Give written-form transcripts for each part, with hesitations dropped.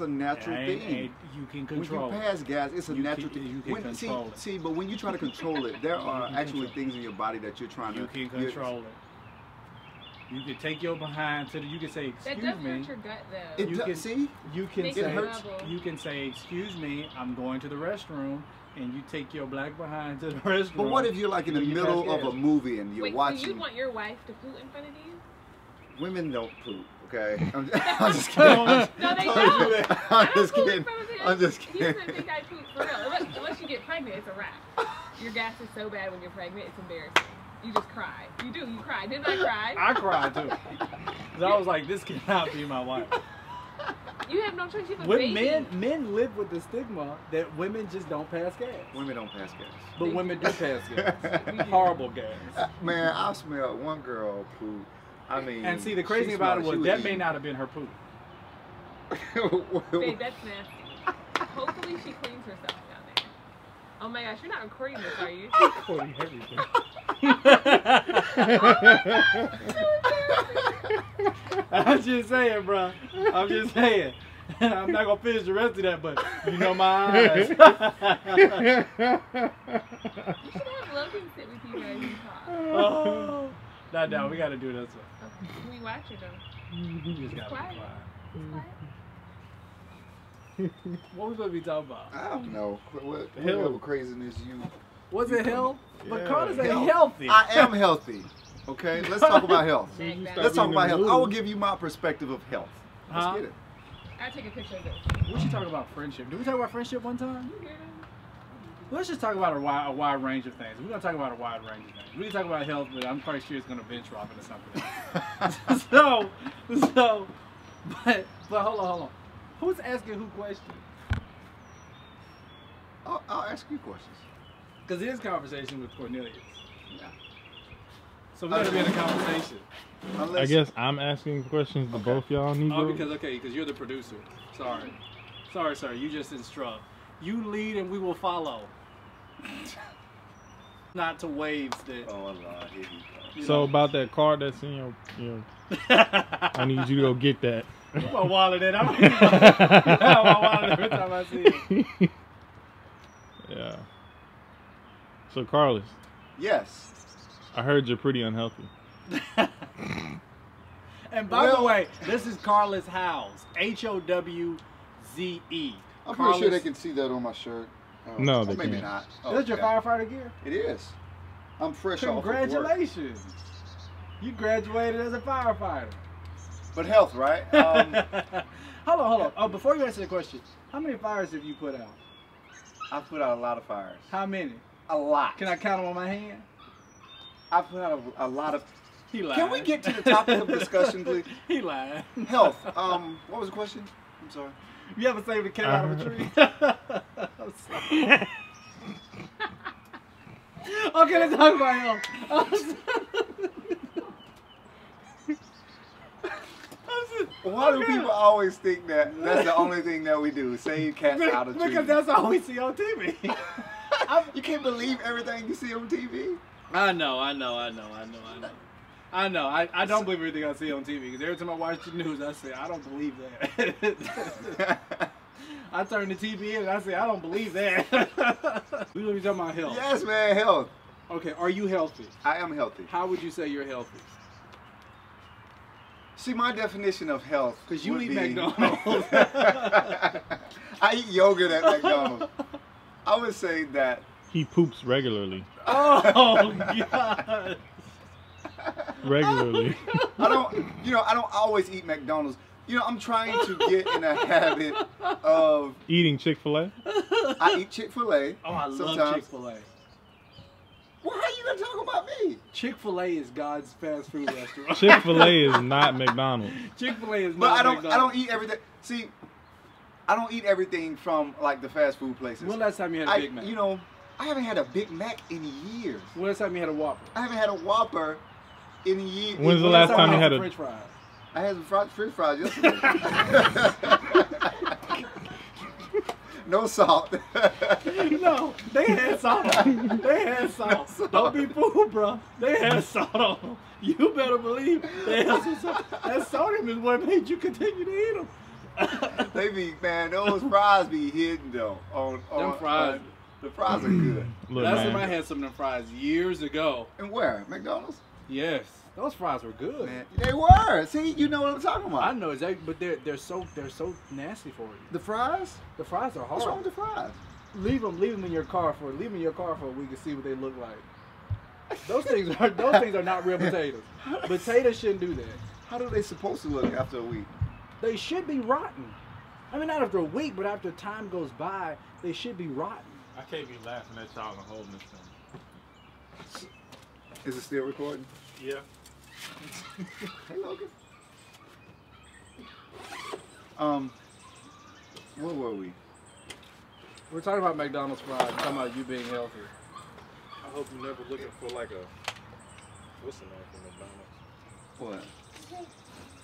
a natural thing. You can control when you pass gas, it's a natural thing. You can control it. See, but when you try to control it, there are actually things in your body that you're trying to. You can control it. You can take your behind to the. You can say, "Excuse me." That does hurt your gut, though. You can see. You can Makes say, it hurts. "You can say, excuse me, I'm going to the restroom," and you take your black behind to the restroom. But what if you're like in the middle of a movie and you're watching? So you want your wife to poop in front of you? Women don't poop. Okay, I'm just kidding. No, they don't. I'm just kidding. I'm just He kidding. doesn't think I poop for real. Unless you get pregnant, it's a wrap. Your gas is so bad when you're pregnant, it's embarrassing. You just cry. You do. You cry. Didn't I cry? I cried too. Cause I was like, this cannot be my wife. You have no choice. You have a When baby. men live with the stigma that women just don't pass gas. Women don't pass gas. But women do pass gas. Horrible gas. Man, I smelled one girl poop. I mean, And see, the crazy thing about it was that may not have been her poop. Babe, that's nasty. Hopefully she cleans herself down there. Oh my gosh, you're not recording this, are you? Recording everything. I'm just saying, bro. I'm just saying. I'm not gonna finish the rest of that, but you know my eyes. You should have Logan sit with you guys and talk. Oh, not now. We gotta do this one. Okay. Can we watch it though? You just gotta Quiet. be quiet. What? What we gonna be talking about? I don't know. What Hell. craziness you? Was it health? But Yeah. Carlis ain't healthy. I am healthy. Okay, let's talk about health. Meg that. Let's talk about health. I will Movie. give you my perspective of health. Let's Huh? get it. I'll take a picture of this. We should talk about friendship. Did we talk about friendship one time? You hear them? Let's just talk about a wide range of things. We're gonna talk about a wide range of things. We can talk about health, but I'm quite sure it's gonna venture off into something else. but hold on. Who's asking who questions? I'll ask you questions. Because it is conversation with Cornelius. Yeah. So we gotta be in a conversation. I guess I'm asking questions to both y'all need Oh, because you're the producer. Sorry, sir. You just instruct. You lead and we will follow. Not to waves that. Oh Allah, here he goes. So about that card that's in your I need you to go get that. Put my wallet in. I'm my wallet every time I see it. Yeah. So Carlis, Yes. I heard you're pretty unhealthy. And by the way, this is Carlis Howze. H-O-W-Z-E. I'm pretty sure they can see that on my shirt. No, they maybe can't. not. That's your firefighter gear? It is. I'm fresh off of work. Congratulations. You graduated as a firefighter. But health, right? Hold on. Oh, before you answer the question, how many fires have you put out? I've put out a lot of fires. How many? A lot. Can I count them on my hand? I've put out a lot of. He lied. Can we get to the topic of discussion, please? He lied. Health. What was the question? I'm sorry. You ever saved a cat out of a tree? I'm sorry. Okay, let's talk about health. Why do people always think that that's the only thing that we do? Save cats out of trees. Because that's all we see on TV. You can't believe everything you see on TV. I know. I don't believe everything I see on TV because every time I watch the news, I say I don't believe that. I turn the TV in and I say I don't believe that. We're gonna be talking about health. Yes, man, health. Okay, are you healthy? I am healthy. How would you say you're healthy? See, my definition of health. Because you would eat be- McDonald's. I eat yogurt at McDonald's. I would say that. He poops regularly. Oh God. Regularly. I don't always eat McDonald's. I'm trying to get in a habit of Eating Chick-fil-A? I eat Chick-fil-A. Oh, I sometimes. love Chick-fil-A. Well, how you gonna talk about me? Chick-fil-A is God's fast food restaurant. Chick-fil-A is not McDonald's. Chick-fil-A is But not I McDonald's. don't eat everything. See, I don't eat everything from like the fast food places. When last time you had a Big Mac? I haven't had a Big Mac in years. When last time you had a Whopper? I haven't had a Whopper in years. When's the last time you had a French fries? I had some French fries yesterday. No salt. No, they had salt. They had salt. Don't be fooled, bro. They had salt on them. You better believe they had some salt. That sodium is what made you continue to eat them. They be, man, those fries be hidden though. Them fries. The fries are good. Look, Last man. time I had some of them fries years ago. And where? McDonald's? Yes, those fries were good. Man, they were. See, you know what I'm talking about. I know exactly, but they're so nasty for you. The fries? The fries are hard. What's wrong with the fries? Leave them in your car for a week and see what they look like. Those things are not real potatoes. Potatoes shouldn't do that. How are they supposed to look after a week? They should be rotten. I mean, not after a week, but after time goes by, they should be rotten. I can't be laughing at y'all and holding this thing. Is it still recording? Yeah. Hey, Logan. Where were we? We're talking about McDonald's fries, talking about you being healthy. I hope you're never looking for like a, what's the name for McDonald's? What?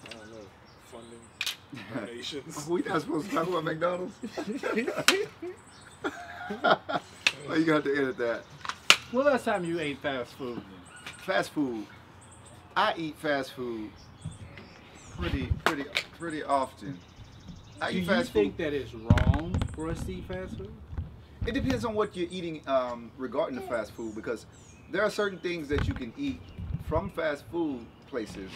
I don't know, funding, donations. We not supposed to talk about McDonald's? Oh, you got to edit that. When last time you ate fast food? Fast food. I eat fast food pretty often. I Do eat you fast think food. that it's wrong for us to eat fast food? It depends on what you're eating regarding the fast food, because there are certain things that you can eat from fast food places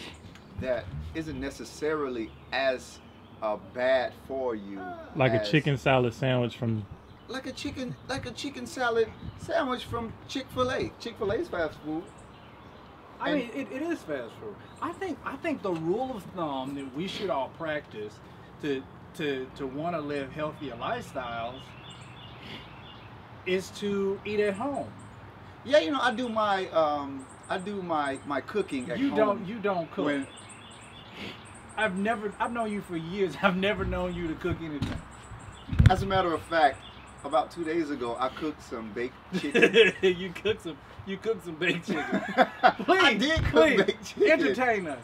that isn't necessarily as bad for you. Like a as- chicken salad sandwich from. Like a chicken salad sandwich from Chick-fil-A. Chick-fil-A's fast food. I mean, it is fast food. I think the rule of thumb that we should all practice to want to live healthier lifestyles is to eat at home. Yeah, you know, I do my cooking at home. You don't cook. When, I've known you for years. I've never known you to cook anything. as a matter of fact, about 2 days ago, I cooked some baked chicken. you cooked some baked chicken. Please, I did cook baked chicken. Entertain us.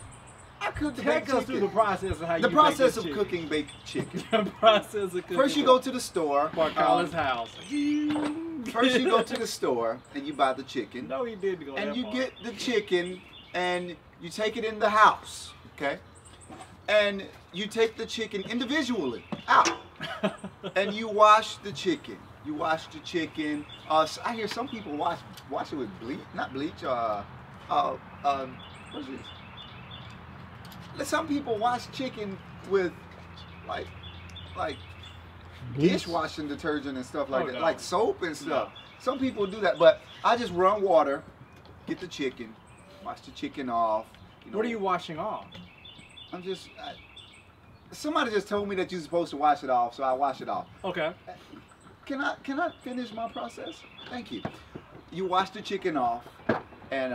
I cooked the Take baked us chicken. through the process of how you The bake process this of chicken. cooking baked chicken. The process of cooking. First, you go to the store. Carlis' house. First, you go to the store and you buy the chicken. No, he didn't go. And that you far. get the chicken and you take it in the house, okay? And you take the chicken individually out and you wash the chicken. You wash the chicken. I hear some people wash it with bleach, not bleach. What is this? Some people wash chicken with like Bleach? dishwashing detergent and stuff like Oh, that, no. like soap and stuff. No. Some people do that, but I just run water, get the chicken, wash the chicken off. You know, What are you washing off? Somebody just told me that you're supposed to wash it off, so I wash it off. Okay. Can I finish my process? Thank you. You wash the chicken off, and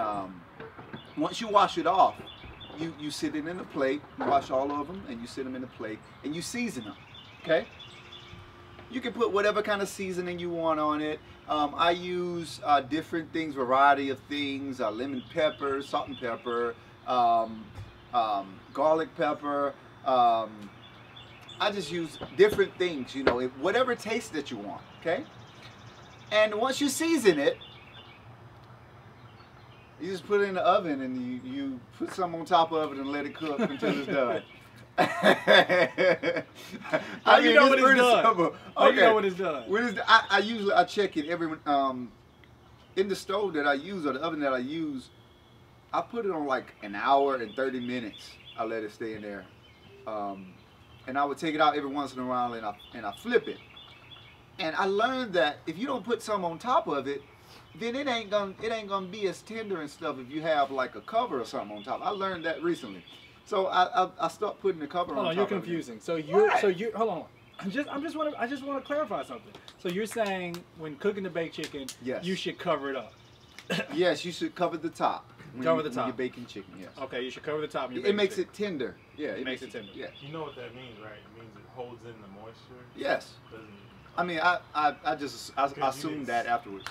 once you wash it off, you sit it in a plate. You wash all of them, and you sit them in a plate, and you season them. Okay. You can put whatever kind of seasoning you want on it. I use different things, variety of things: lemon pepper, salt and pepper, garlic pepper. I just use different things, you know, whatever taste that you want, okay? And once you season it, you just put it in the oven and you put some on top of it and let it cook until it's done. How you know when it's pretty done? simple. How you Okay. know when it's done? I usually check it every in the stove that I use or the oven that I use. I put it on like an hour and 30 minutes. I let it stay in there. And I would take it out every once in a while and I flip it. And I learned that if you don't put some on top of it, then it ain't gonna be as tender and stuff if you have like a cover or something on top. I learned that recently. So I stopped putting the cover Hold on on, top you're of it. confusing. So What? you're hold on. I just want to clarify something. So you're saying when cooking the baked chicken, Yes. you should cover it up. Yes, you should cover the top. Cover the when top. you're baking chicken, yes. Okay, you should cover the top. Of your It baked makes chicken. it tender. Yeah, It makes it tender. Yeah. You know what that means, right? It means it holds in the moisture. Yes. Doesn't. I mean, I assumed that afterwards.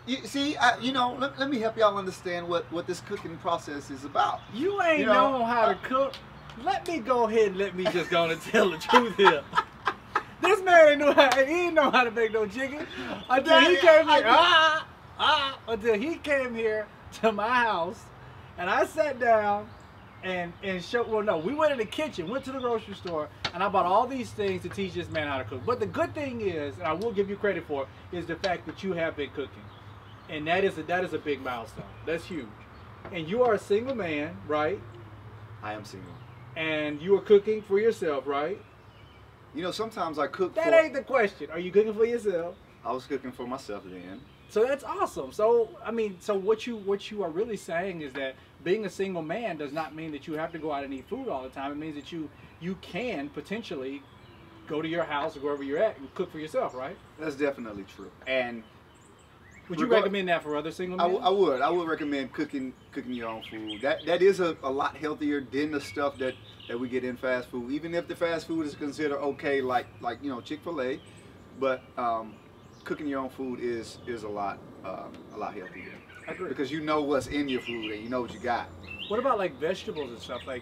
You see, let me help y'all understand what this cooking process is about. You ain't You know, know how to cook. Let me go ahead and let me just go and tell the truth here. This man he didn't know how to make no chicken until he came here. Until he came here to my house, and I sat down and show. Well, no, we went in the kitchen, went to the grocery store, and I bought all these things to teach this man how to cook. But the good thing is, and I will give you credit for, is the fact that you have been cooking, and that is a big milestone. That's huge. And you are a single man, right? I am single. And you are cooking for yourself, right? You know, sometimes I cook That ain't the question. Are you cooking for yourself? I was cooking for myself then. So that's awesome. So I mean, so what you are really saying is that being a single man does not mean that you have to go out and eat food all the time. It means that you can potentially go to your house or wherever you're at and cook for yourself, right? That's definitely true. And would you recommend that for other single men? I would recommend cooking your own food. That is a lot healthier than the stuff that we get in fast food. Even if the fast food is considered okay, like you know, Chick-fil-A, but cooking your own food is a lot healthier. I agree. Because you know what's in your food and you know what you got. What about like vegetables and stuff? Do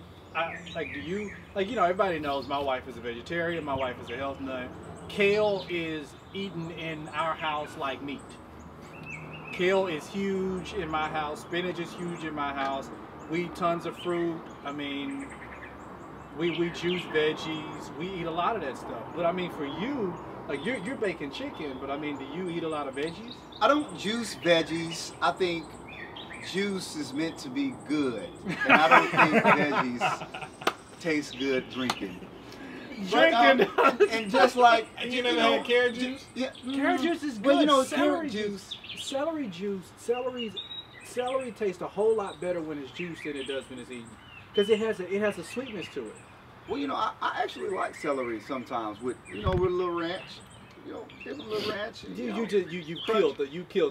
you you know, everybody knows my wife is a vegetarian, my wife is a health nut. Kale is eaten in our house like meat. Kale is huge in my house. Spinach is huge in my house. We eat tons of fruit. I mean, we juice veggies. We eat a lot of that stuff. But I mean, for you, like you're baking chicken, but I mean, do you eat a lot of veggies? I don't juice veggies. I think juice is meant to be good, and I don't think veggies taste good drinking. Drinking, and just like you never had carrot juice. Yeah, carrot juice is good. Well, you know, celery juice. Celery tastes a whole lot better when it's juiced than it does when it's eaten, because it has a sweetness to it. Well, you know, I actually like celery sometimes with a little ranch. You know, give a little ranch. And, you killed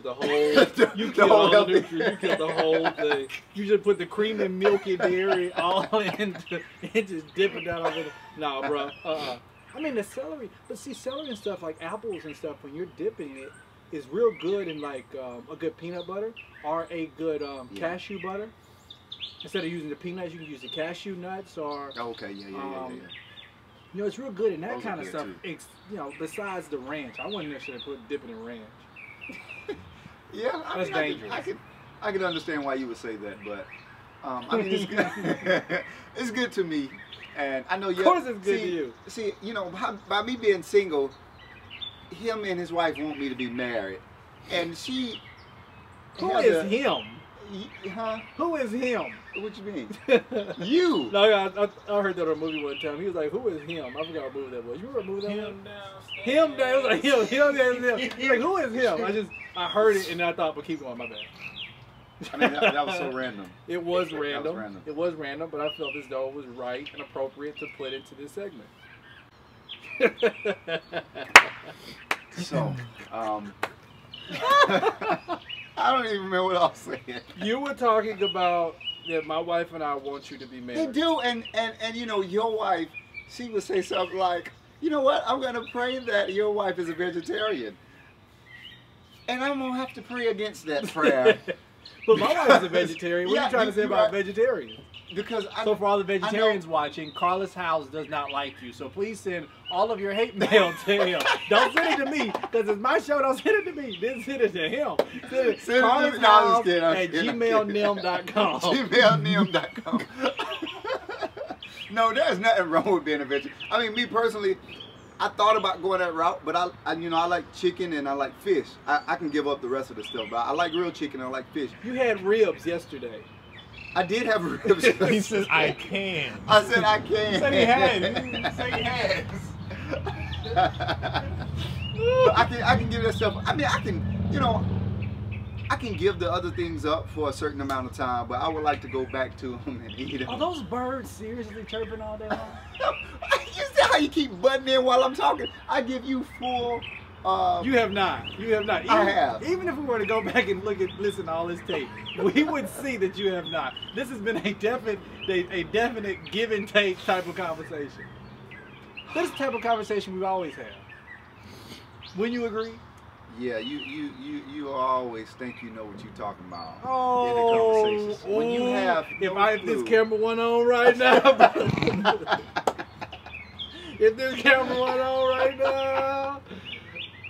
the whole you the whole all the nutrients. You killed the whole thing. You just put the cream and milky dairy all into and just dip it down over the. Nah, bro. I mean the celery, but see celery and stuff like apples and stuff when you're dipping it is real good in like a good peanut butter or a good cashew butter. Instead of using the peanuts, you can use the cashew nuts or. Okay, yeah. You know, it's real good in that Those kind of stuff. too. You know, besides the ranch, I wouldn't necessarily put dipping in ranch. Yeah, That's dangerous. I can understand why you would say that, but I mean, it's good. It's good to me, and I know. Of course, it's good to you. See, you know, by me being single, him and his wife want me to be married, and she. Who is him? Huh? Who is him? What you mean? You. No, I heard that on a movie one time. He was like, "Who is him?" I forgot what movie that was. You remember what movie that was? Him down. It was like him. He's like, "Who is him?" I heard it and I thought, but keep going. My bad. I mean, that was so random. It was random. That was random. It was random, but I felt as though it was right and appropriate to put into this segment. So, I don't even remember what I was saying. You were talking about that my wife and I want you to be married. They do, and you know, your wife, she would say something like, you know what, I'm gonna pray that your wife is a vegetarian. And I'm gonna have to pray against that prayer. But my wife is a vegetarian. What are you trying to say about vegetarians? Because so for all the vegetarians watching, Carlis House does not like you. So please send all of your hate mail to him. Don't send it to me, because it's my show. Don't send it to me. Then send it to him. Send it to carlishouse@gmailnim.com. gmailnim.com. No, there's nothing wrong with being a vegetarian. I mean, me personally, I thought about going that route, but I like chicken and I like fish. I can give up the rest of the stuff, but I like grilled chicken and I like fish. You had ribs yesterday. I did have ribs. He says, I can. I said I can. He said he had. He said he has. But I can give that stuff. I mean, I can give the other things up for a certain amount of time, but I would like to go back to them and eat them. Are those birds seriously chirping all day long? You see how you keep butting in while I'm talking? I give you full. You have not. You have not. Even, I have. Even if we were to go back and listen to all this tape, we would see that you have not. This has been a definite give and take type of conversation. This type of conversation we always have. Wouldn't you agree? Yeah, you always think you know what you're talking about in the conversations. When you have if this camera went on right now, if this camera went on right now.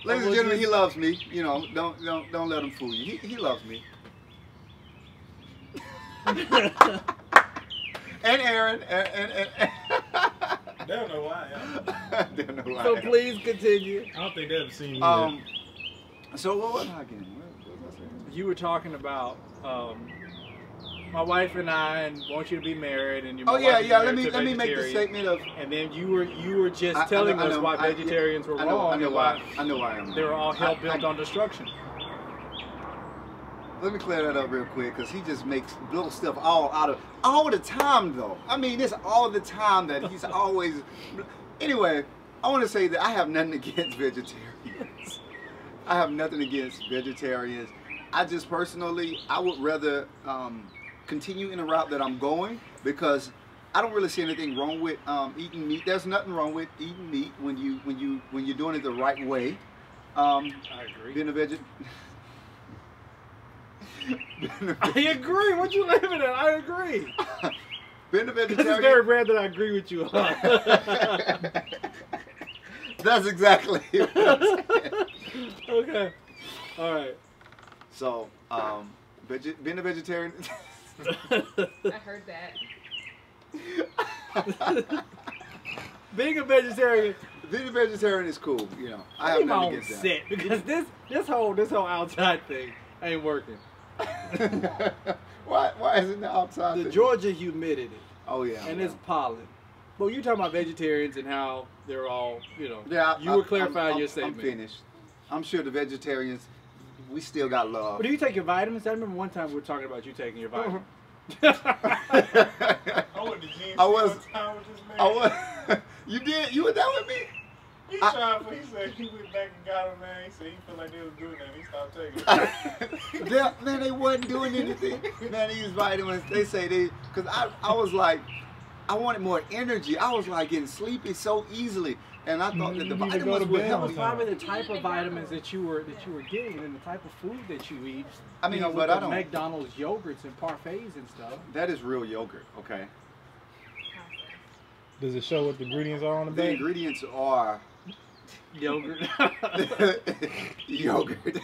Ladies and gentlemen, he loves me. You know, don't let him fool you. He loves me. and Aaron, and They don't know why. they don't know who I So am. please continue. I don't think they've ever seen me. Yet. So what was I again? What was I saying? You were talking about my wife and I, and want you to be married, and your Oh wife yeah, is yeah. married Let to me make the vegetarian. statement of. And then you were just telling us why vegetarians were wrong. I know and why. I know why I am. They were all hell bent on destruction. Let me clear that up real quick, because he just makes little stuff all the time though. I mean, it's all the time that he's always. Anyway, I want to say that I have nothing against vegetarians. I have nothing against vegetarians. I just personally, I would rather continue in the route that I'm going, because I don't really see anything wrong with eating meat. There's nothing wrong with eating meat when you're doing it the right way. I agree. Being a vegetarian. I agree. What you laughing at? I agree. Being a This vegetarian. is very rare that I agree with you. That's exactly what I'm saying. Okay. All right. So, being a vegetarian. I heard that. Being a vegetarian. Being a vegetarian is cool, you know. I I have need my nothing own against set, because this whole outside thing ain't working. that. Why isn't the outside? The thing? Georgia humidity. Oh yeah. And well. it's pollen. But you talking about vegetarians and how they're all, you know. Yeah, You were clarifying your statement. I'm finished. I'm sure the vegetarians, we still got love. But do you take your vitamins? I remember one time we were talking about you taking your vitamins. I went to gym I was- one time with this man. I was, you did? You were there with me? He tried, but he said he went back and got him, man. He said he felt like they was doing that. He stopped taking it. Man, they wasn't doing anything. Man, these vitamins, they say because I was like, I wanted more energy. I was like getting sleepy so easily. And I thought that the You need to go vitamins to would bed help on me. time. Probably the type of vitamins that you were getting and the type of food that you eat. I mean, you know, but with I the don't. McDonald's yogurts and parfaits and stuff. That is real yogurt, okay? Does it show what the ingredients are on the The bag? ingredients are Yogurt. yogurt.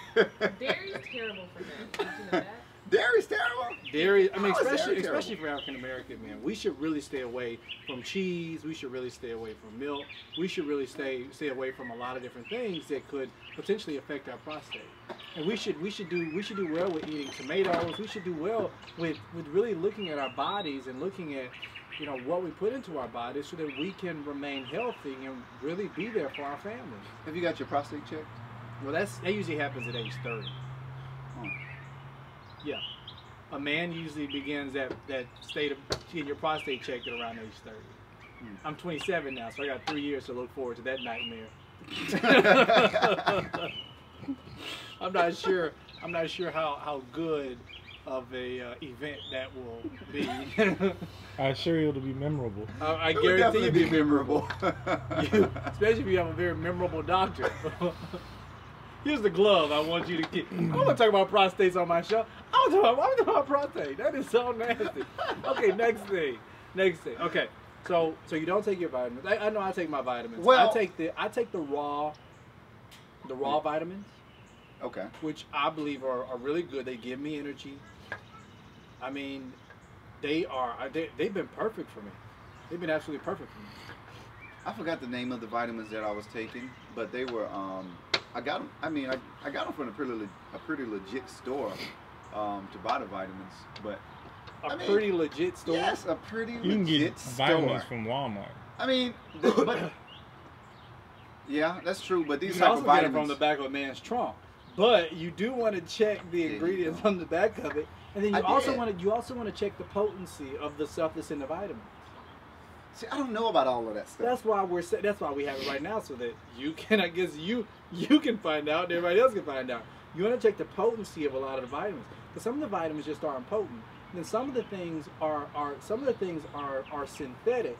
Dairy's terrible for them. Did you know that? Dairy's terrible. Dairy, I mean, How is dairy especially terrible? for African American men, we should really stay away from cheese. We should really stay away from milk. We should really stay away from a lot of different things that could potentially affect our prostate. And we should do well with eating tomatoes. We should do well with really looking at our bodies and looking at, you know, what we put into our bodies so that we can remain healthy and really be there for our families. Have you got your prostate checked? Well, that usually happens at age 30. Oh. Yeah. A man usually begins that state of getting your prostate checked at around age 30. I'm 27 now, so I got 3 years to look forward to that nightmare. I'm not sure how good of a event that will be. I assure you it'll be memorable. I It would guarantee definitely it'll be be memorable. especially if you have a very memorable doctor. Here's the glove I want you to get. I want to talk about prostates on my show. I want to talk about prostate. That is so nasty. Okay, next thing. Okay, so you don't take your vitamins. I know I take my vitamins. Well- I take the raw vitamins, Okay. which I believe are really good. They give me energy. I mean, they've been perfect for me. They've been absolutely perfect for me. I forgot the name of the vitamins that I was taking, but they were I got them. I mean, I got them from a pretty legit store to buy the vitamins, but I mean, Pretty legit store. yes, a pretty You can legit get store. vitamins from Walmart. I mean, but yeah, that's true. But You these can type also of get it vitamins, from the back of a man's trunk. But you do want to check the There you ingredients go. on the back of it, and then you I also did. want to check the potency of the stuff that's in the vitamins. see, I don't know about all of that stuff. That's why we have it right now, so that you can, I guess you can find out, and everybody else can find out. You want to check the potency of a lot of the vitamins, because some of the vitamins just aren't potent. And then some of the things are synthetic,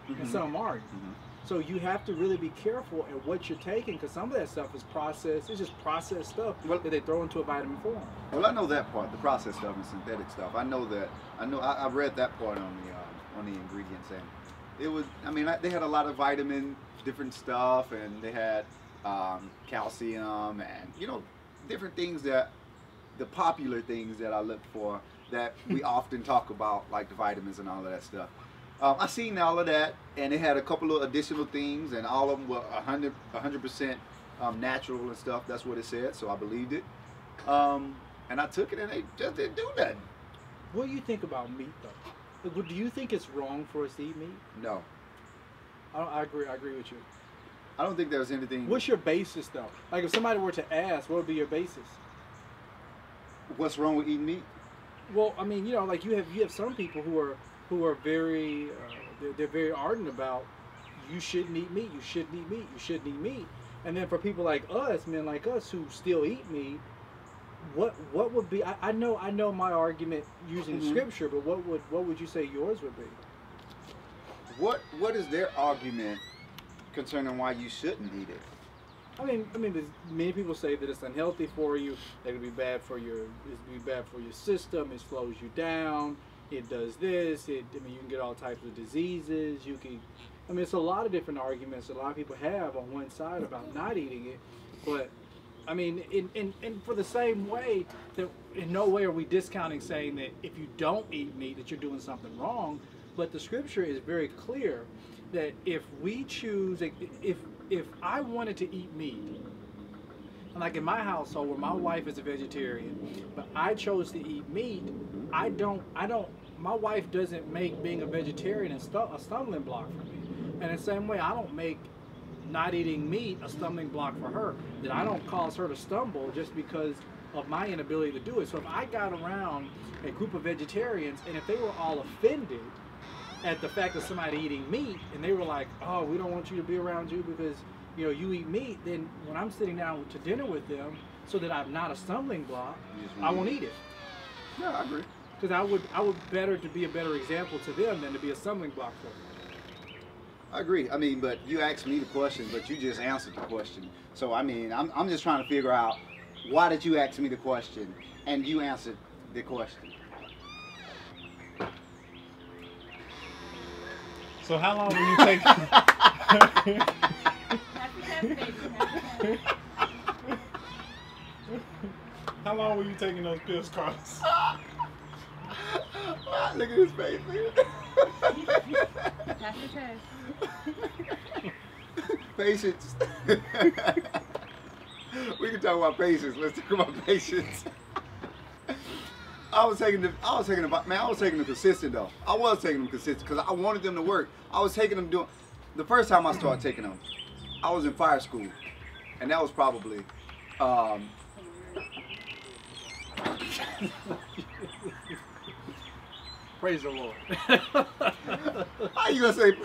and Mhm. some aren't. Mhm. So you have to really be careful at what you're taking, because some of that stuff is processed. It's just processed stuff Well- that they throw into a vitamin form. Well, I know that part, the processed stuff and synthetic stuff. I know that. I read that part on the ingredients, and it was. I mean, they had a lot of vitamin, different stuff, and they had calcium, and different things that the popular things that I look for that we often talk about, like the vitamins and all of that stuff. I seen all of that, and it had a couple of additional things, and all of them were 100% natural and stuff. That's what it said, so I believed it. And I took it, and they just didn't do nothing. What do you think about meat, though? Like, do you think it's wrong for us to eat meat? No, I agree. I agree with you. I don't think there's anything. What's your basis, though? Like, if somebody were to ask, what would be your basis? What's wrong with eating meat? Well, I mean, you know, like you have some people who are very they're very ardent about you shouldn't eat meat, you shouldn't eat meat, you shouldn't eat meat. And then for people like us, men like us who still eat meat, what would be? I know my argument using scripture, but what would you say yours would be? What is their argument concerning why you shouldn't eat it? I mean, many people say that it's unhealthy for you. That it'll be bad for your system. It slows you down. It does this. You can get all types of diseases. It's a lot of different arguments that a lot of people have on one side about not eating it. But I mean, in for the same way that in no way are we discounting saying that if you don't eat meat that you're doing something wrong. But the scripture is very clear that if we choose, if I wanted to eat meat, and like in my household where my wife is a vegetarian, but I chose to eat meat, my wife doesn't make being a vegetarian a stumbling block for me. And in the same way, I don't make not eating meat a stumbling block for her. That I don't cause her to stumble just because of my inability to do it. So if I got around a group of vegetarians and if they were all offended at the fact of somebody eating meat, and they were like, oh, we don't want you to be around you because you eat meat, then when I'm sitting down to dinner with them, so that I'm not a stumbling block, I won't eat it. Yeah, I agree. Because I would better to be a better example to them than to be a stumbling block for them. I agree. I mean, but you asked me the question, but you just answered the question. So I mean, I'm just trying to figure out why did you ask me the question, and you answered the question. So how long will you take? How long were you taking those pills, Carlos? Look at his face. Pass the test. Patience. We can talk about patience. Let's talk about patience. I was taking them consistent though. I was taking them consistent because I wanted them to work. I was taking them the first time I started taking them, I was in fire school, and that was probably Praise the Lord. how you gonna say?